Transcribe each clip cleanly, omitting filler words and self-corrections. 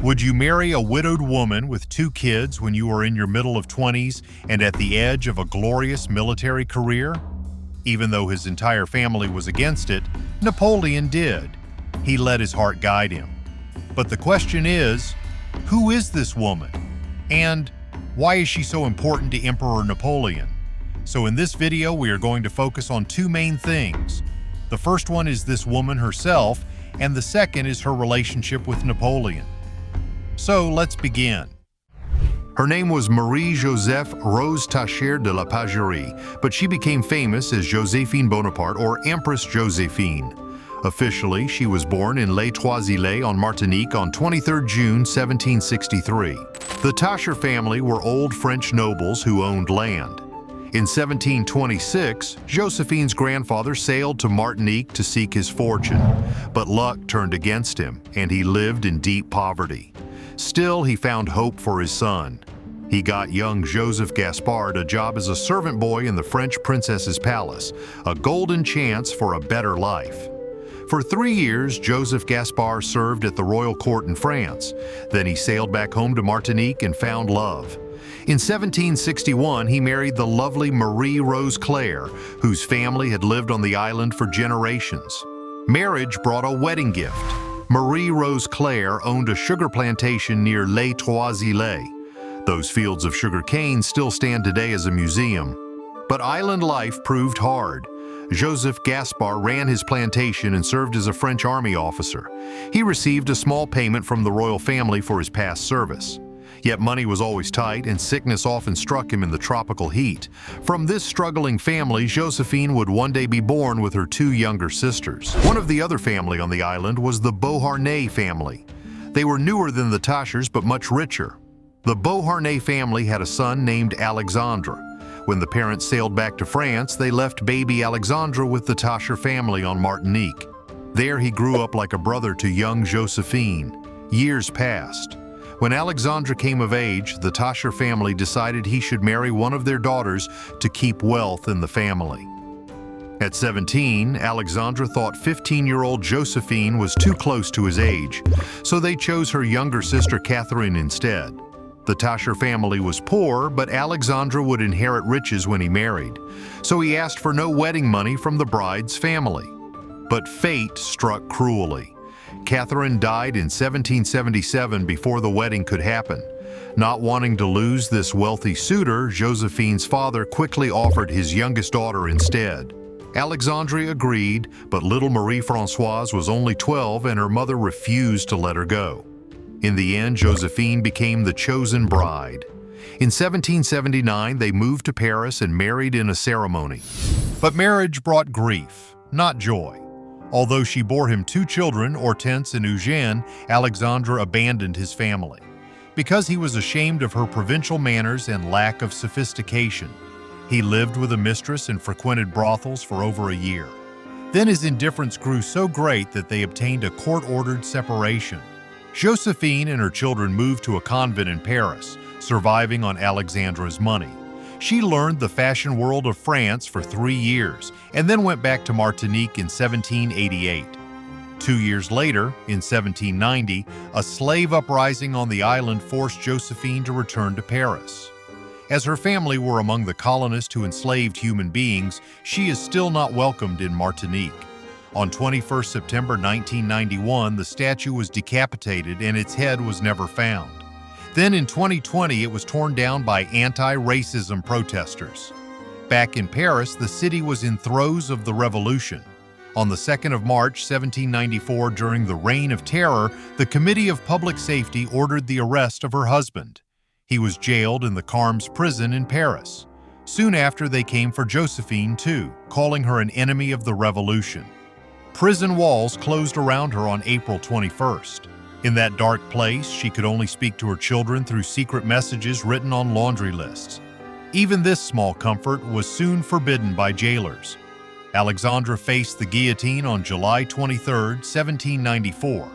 Would you marry a widowed woman with 2 kids when you are in your middle of 20s and at the edge of a glorious military career? Even though his entire family was against it, Napoleon did. He let his heart guide him. But the question is, who is this woman? And why is she so important to Emperor Napoleon? So in this video, we are going to focus on 2 main things. The first one is this woman herself, and the second is her relationship with Napoleon. So let's begin. Her name was Marie-Joseph Rose Tacher de la Pagerie, but she became famous as Josephine Bonaparte or Empress Josephine. Officially, she was born in Les Trois-Îlets on Martinique on 23 June 1763. The Tacher family were old French nobles who owned land. In 1726, Josephine's grandfather sailed to Martinique to seek his fortune, but luck turned against him, and he lived in deep poverty. Still, he found hope for his son. He got young Joseph Gaspard a job as a servant boy in the French princess's palace, a golden chance for a better life. For 3 years, Joseph Gaspard served at the royal court in France. Then he sailed back home to Martinique and found love. In 1761, he married the lovely Marie Rose Claire, whose family had lived on the island for generations. Marriage brought a wedding gift. Marie Rose Claire owned a sugar plantation near Les Trois-Îlets. Those fields of sugar cane still stand today as a museum. But island life proved hard. Joseph Gaspard ran his plantation and served as a French army officer. He received a small payment from the royal family for his past service. Yet money was always tight, and sickness often struck him in the tropical heat. From this struggling family, Josephine would one day be born with her 2 younger sisters. One of the other family on the island was the Beauharnais family. They were newer than the Tachers, but much richer. The Beauharnais family had a son named Alexandre. When the parents sailed back to France, they left baby Alexandre with the Tacher family on Martinique. There he grew up like a brother to young Josephine. Years passed. When Alexandre came of age, the Tacher family decided he should marry one of their daughters to keep wealth in the family. At 17, Alexandre thought 15-year-old Josephine was too close to his age, so they chose her younger sister Catherine instead. The Tacher family was poor, but Alexandre would inherit riches when he married, so he asked for no wedding money from the bride's family. But fate struck cruelly. Catherine died in 1777 before the wedding could happen. Not wanting to lose this wealthy suitor, Josephine's father quickly offered his youngest daughter instead. Alexandre agreed, but little Marie-Françoise was only 12 and her mother refused to let her go. In the end, Josephine became the chosen bride. In 1779, they moved to Paris and married in a ceremony. But marriage brought grief, not joy. Although she bore him 2 children, Hortense and Eugène, Alexandre abandoned his family because he was ashamed of her provincial manners and lack of sophistication. He lived with a mistress and frequented brothels for over a year. Then his indifference grew so great that they obtained a court-ordered separation. Josephine and her children moved to a convent in Paris, surviving on Alexandre's money. She learned the fashion world of France for 3 years and then went back to Martinique in 1788. 2 years later, in 1790, a slave uprising on the island forced Josephine to return to Paris. As her family were among the colonists who enslaved human beings, she is still not welcomed in Martinique. On 21 September 1991, the statue was decapitated and its head was never found. Then in 2020, it was torn down by anti-racism protesters. Back in Paris, the city was in throes of the revolution. On the 2nd of March, 1794, during the Reign of Terror, the Committee of Public Safety ordered the arrest of her husband. He was jailed in the Carmes prison in Paris. Soon after, they came for Josephine too, calling her an enemy of the revolution. Prison walls closed around her on April 21st. In that dark place, she could only speak to her children through secret messages written on laundry lists. Even this small comfort was soon forbidden by jailers. Alexandre faced the guillotine on July 23, 1794.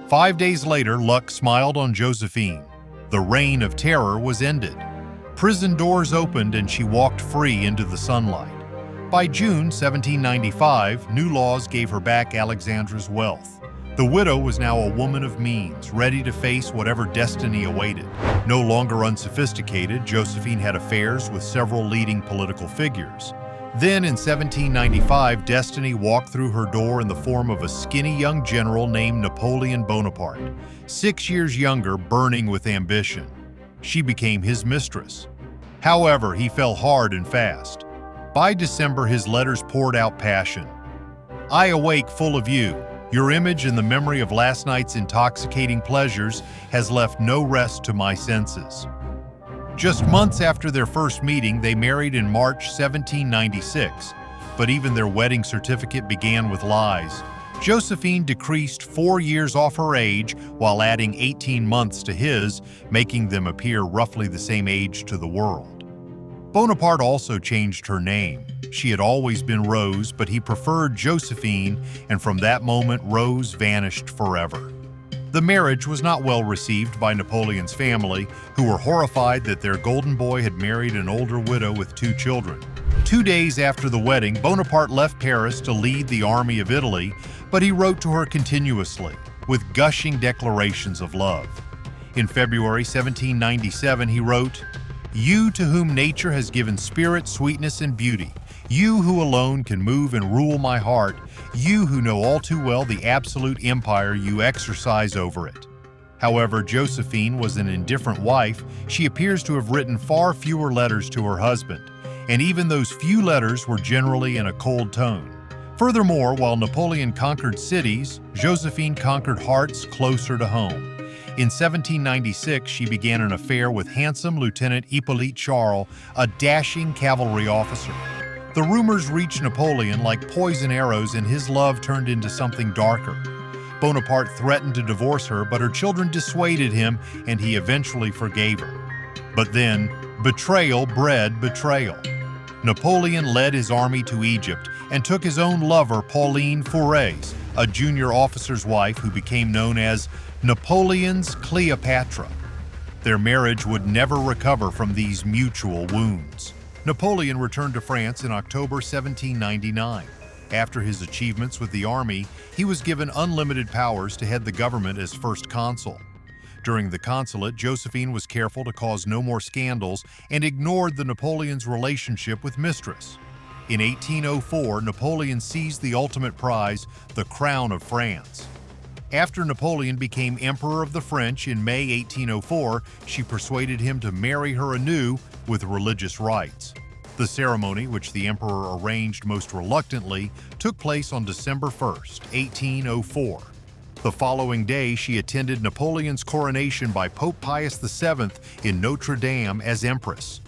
5 days later, luck smiled on Josephine. The Reign of Terror was ended. Prison doors opened and she walked free into the sunlight. By June 1795, new laws gave her back Alexandre's wealth. The widow was now a woman of means, ready to face whatever destiny awaited. No longer unsophisticated, Josephine had affairs with several leading political figures. Then, in 1795, destiny walked through her door in the form of a skinny young general named Napoleon Bonaparte, 6 years younger, burning with ambition. She became his mistress. However, he fell hard and fast. By December, his letters poured out passion. "I awake full of you. Your image and the memory of last night's intoxicating pleasures has left no rest to my senses." Just months after their first meeting, they married in March 1796, but even their wedding certificate began with lies. Josephine decreased 4 years off her age while adding 18 months to his, making them appear roughly the same age to the world. Bonaparte also changed her name. She had always been Rose, but he preferred Josephine, and from that moment, Rose vanished forever. The marriage was not well received by Napoleon's family, who were horrified that their golden boy had married an older widow with 2 children. 2 days after the wedding, Bonaparte left Paris to lead the army of Italy, but he wrote to her continuously, with gushing declarations of love. In February 1797, he wrote, "You to whom nature has given spirit, sweetness, and beauty, you who alone can move and rule my heart, you who know all too well the absolute empire you exercise over it." However, Josephine was an indifferent wife. She appears to have written far fewer letters to her husband, and even those few letters were generally in a cold tone. Furthermore, while Napoleon conquered cities, Josephine conquered hearts closer to home. In 1796, she began an affair with handsome Lieutenant Hippolyte Charles, a dashing cavalry officer. The rumors reached Napoleon like poison arrows, and his love turned into something darker. Bonaparte threatened to divorce her, but her children dissuaded him, and he eventually forgave her. But then, betrayal bred betrayal. Napoleon led his army to Egypt and took his own lover, Pauline Fourès, a junior officer's wife who became known as Napoleon's Cleopatra. Their marriage would never recover from these mutual wounds. Napoleon returned to France in October 1799. After his achievements with the army, he was given unlimited powers to head the government as first consul. During the consulate, Josephine was careful to cause no more scandals and ignored the Napoleon's relationship with mistress. In 1804, Napoleon seized the ultimate prize, the crown of France. After Napoleon became Emperor of the French in May 1804, she persuaded him to marry her anew with religious rites. The ceremony, which the emperor arranged most reluctantly, took place on December 1st, 1804. The following day, she attended Napoleon's coronation by Pope Pius VII in Notre Dame as Empress.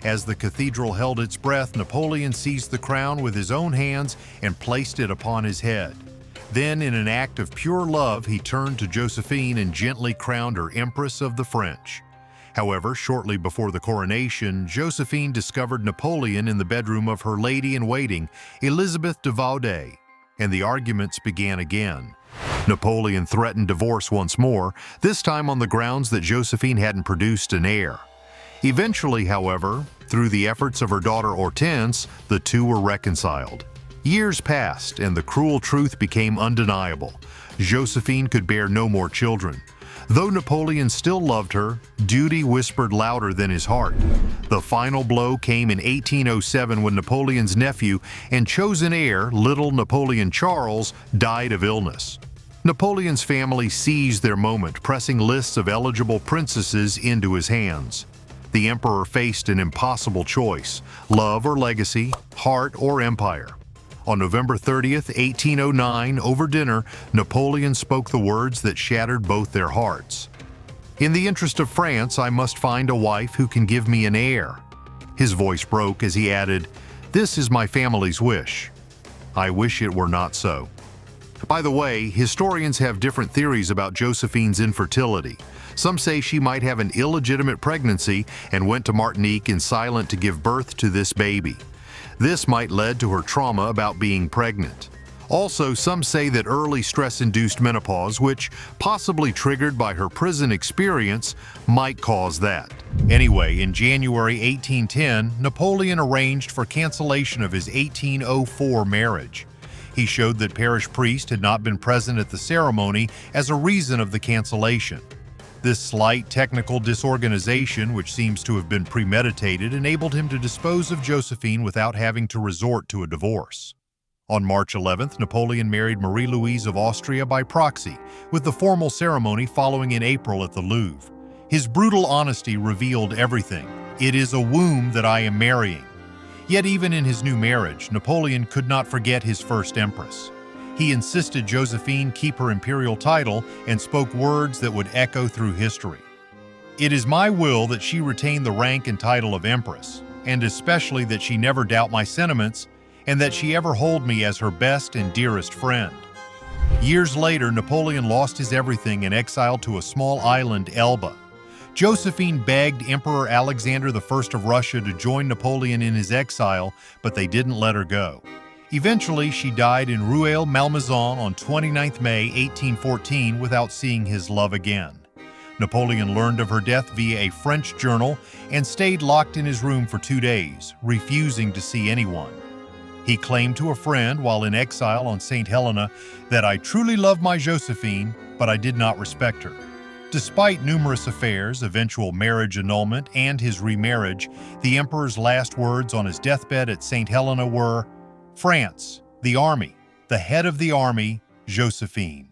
As the cathedral held its breath, Napoleon seized the crown with his own hands and placed it upon his head. Then, in an act of pure love, he turned to Josephine and gently crowned her Empress of the French. However, shortly before the coronation, Josephine discovered Napoleon in the bedroom of her lady-in-waiting, Elizabeth de Vaudet, and the arguments began again. Napoleon threatened divorce once more, this time on the grounds that Josephine hadn't produced an heir. Eventually, however, through the efforts of her daughter Hortense, the two were reconciled. Years passed, and the cruel truth became undeniable. Josephine could bear no more children. Though Napoleon still loved her, duty whispered louder than his heart. The final blow came in 1807 when Napoleon's nephew and chosen heir, little Napoleon Charles, died of illness. Napoleon's family seized their moment, pressing lists of eligible princesses into his hands. The emperor faced an impossible choice: love or legacy, heart or empire. On November 30th, 1809, over dinner, Napoleon spoke the words that shattered both their hearts. "In the interest of France, I must find a wife who can give me an heir." His voice broke as he added, "This is my family's wish. I wish it were not so." By the way, historians have different theories about Josephine's infertility. Some say she might have an illegitimate pregnancy and went to Martinique in silence to give birth to this baby. This might lead to her trauma about being pregnant. Also, some say that early stress-induced menopause, which possibly triggered by her prison experience, might cause that. Anyway, in January 1810, Napoleon arranged for cancellation of his 1804 marriage. He showed that parish priest had not been present at the ceremony as a reason of the cancellation. This slight technical disorganization, which seems to have been premeditated, enabled him to dispose of Josephine without having to resort to a divorce. On March 11th, Napoleon married Marie-Louise of Austria by proxy, with the formal ceremony following in April at the Louvre. His brutal honesty revealed everything. "It is a womb that I am marrying." Yet even in his new marriage, Napoleon could not forget his first empress. He insisted Josephine keep her imperial title and spoke words that would echo through history. "It is my will that she retain the rank and title of empress, and especially that she never doubt my sentiments and that she ever hold me as her best and dearest friend." Years later, Napoleon lost his everything and exiled to a small island, Elba. Josephine begged Emperor Alexander I of Russia to join Napoleon in his exile, but they didn't let her go. Eventually, she died in Rueil-Malmaison on 29 May 1814 without seeing his love again. Napoleon learned of her death via a French journal and stayed locked in his room for 2 days, refusing to see anyone. He claimed to a friend while in exile on St. Helena that "I truly loved my Josephine, but I did not respect her." Despite numerous affairs, eventual marriage annulment, and his remarriage, the emperor's last words on his deathbed at St. Helena were, "France, the army, the head of the army, Josephine."